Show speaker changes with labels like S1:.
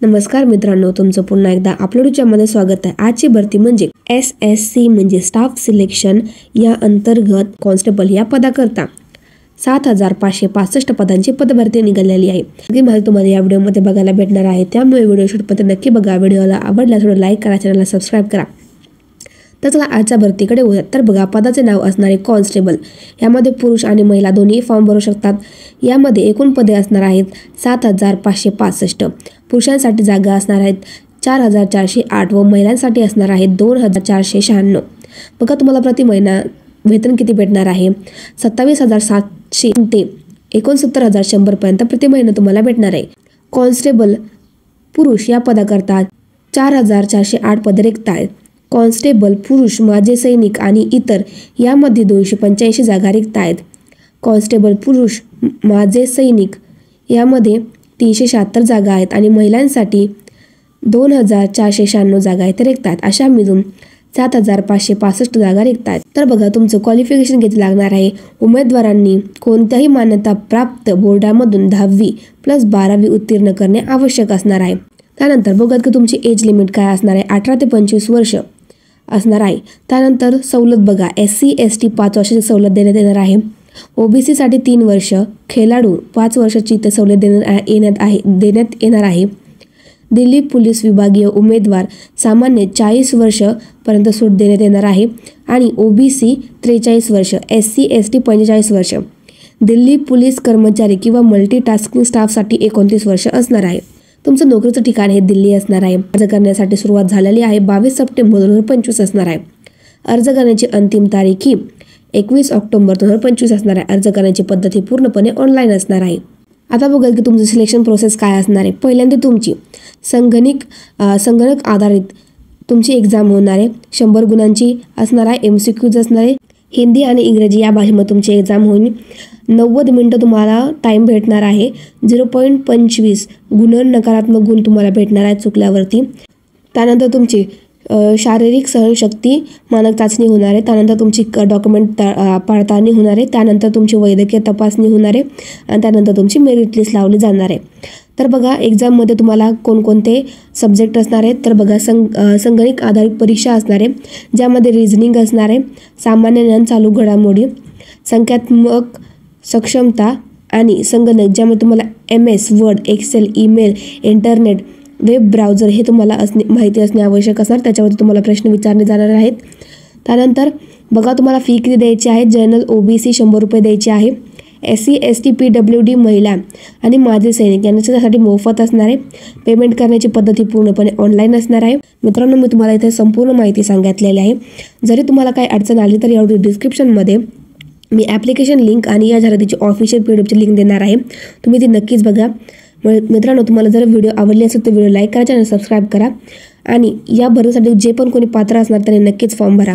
S1: नमस्कार मित्रांनो, तुमचं पुन्हा एकदा अपलोडच्यामध्ये स्वागत आहे। आजची भरती म्हणजे SSC म्हणजे स्टाफ सिलेक्शन या अंतर्गत कॉन्स्टेबल या पदाकरता 7,565 पदांची पदभरती निघालेली आहे। ही माहिती तुम्हाला या व्हिडिओमध्ये बघायला भेटणार आहे, त्यामुळे व्हिडिओ शेवटपर्यंत नक्की बघा। व्हिडिओला आवडल्यास थोडं लाईक करा, चॅनलला सबस्क्राइब करा। तर चला आजच्या भरतीकडे वळूया। तर बघा, पदाचे नाव असणारे कॉन्स्टेबल, यामध्ये पुरुष आणि महिला दोन्ही फॉर्म भरू शकतात। यामध्ये एकूण पदे असणार आहेत 7,565। पुरुषांसाठी जागा असणार आहेत 4,408 व महिलांसाठी असणार आहेत 2,496। बघा, तुम्हाला प्रति महिना वेतन किती भेटणार आहे? 27,700 ते 69,100 पर्यंत प्रति महिना तुम्हाला भेटणार आहे। कॉन्स्टेबल पुरुष या पदाकरता 4,408 पदे रिक्त आहेत। कॉन्स्टेबल पुरुष, माजी सैनिक आणि इतर यामध्ये 285 जागा रिक्त आहेत। कॉन्स्टेबल पुरुष, माजी सैनिक यामध्ये 376 जागा आहेत आणि महिलांसाठी 2,496 जागा आहेत रिक्त आहेत। अशा मिळून 7,565 जागा रिक्त आहेत। तर बघा, तुमचं क्वालिफिकेशन किती लागणार आहे? उमेदवारांनी कोणत्याही मान्यता प्राप्त बोर्डामधून 10वी + 12वी उत्तीर्ण करणे आवश्यक असणार आहे। त्यानंतर बघा की तुमची एज लिमिट काय असणार आहे? 18 ते 25 वर्ष असणार आहे। त्यानंतर सवलत बघा, SC ST 5 वर्षाची सवलत देण्यात येणार आहे। OBC साठी 3 वर्ष, खेळाडू 5 वर्षाची ते सवलत देण्यात येणार आहे। दिल्ली पोलीस विभागीय उमेदवार सामान्य 40 वर्ष पर्यंत सूट देण्यात येणार आहे आणि OBC 43 वर्ष, SC ST 45 वर्ष। दिल्ली पोलीस कर्मचारी किंवा मल्टीटास्किंग स्टाफसाठी 29 वर्ष असणार आहे। तुमचं नोकरीचं ठिकाण हे दिल्ली असणार आहे। अर्ज करण्यासाठी सुरुवात झालेली आहे 22 सप्टेंबर 2025 असणार आहे। अर्ज करण्याची अंतिम तारीख ही 21 ऑक्टोबर 2025 असणार आहे। अर्ज करण्याची पद्धत ही पूर्णपणे ऑनलाईन असणार आहे। आता बघा की तुमचं सिलेक्शन प्रोसेस काय असणार आहे। पहिल्यांदा तुमची संगणक आधारित तुमची एक्झाम होणार आहे। 100 गुणांची असणार आहे। MCQज असणार आहे। हिंदी आणि इंग्रजी या भाषेमध्ये तुमची एक्झाम होईल। 90 मिनिटं तुम्हाला टाईम भेटणार आहे। 0.25 गुण नकारात्मक गुण तुम्हाला भेटणार आहेत चुकल्यावरती। त्यानंतर तुमची शारीरिक सहनशक्ती मानक चाचणी होणार आहे। त्यानंतर तुमची डॉक्युमेंट पडताळणी होणार आहे। त्यानंतर तुमची वैद्यकीय तपासणी होणार आहे आणि त्यानंतर तुमची मेरिट लिस्ट लावली जाणार आहे। तर बघा, एक्झाममध्ये तुम्हाला कोणकोणते सब्जेक्ट असणार आहेत? तर बघा, संगणक आधारित परीक्षा असणार आहे, ज्यामध्ये रिझनिंग असणार आहे, सामान्य ज्ञान, चालू घडामोडी, संख्यात्मक सक्षमता आणि संगणक, ज्यामध्ये तुम्हाला MS word, excel, email, internet, web browser हे तुम्हाला माहिती असणे आवश्यक असणार। त्याच्यावरती तुम्हाला प्रश्न विचारले जाणार आहेत। त्यानंतर बघा, तुम्हाला फी किती द्यायची आहे? जनरल OBC 100 रुपये द्यायचे आहे। SC ST PWD महिला आणि माजी सैनिक यांच्यासाठी मोफत असणार आहे। पेमेंट करण्याची पद्धती पूर्णपणे ऑनलाईन असणार आहे। मित्रांनो, मी तुम्हाला इथे संपूर्ण माहिती सांगितलेली आहे। जरी तुम्हाला काही अडचण आली तर यावर डिस्क्रिप्शनमध्ये मी ॲप्लिकेशन लिंक आणि या जाहिरातीची ऑफिशियल PDFची लिंक देणार आहे, तुम्ही ती नक्कीच बघा। मित्रांनो, तुम्हाला जर व्हिडिओ आवडली असेल तर व्हिडिओ लाईक करा, चॅनल सबस्क्राईब करा आणि या भरतीसाठी जे पण कोणी पात्र असणार त्याने नक्कीच फॉर्म भरा।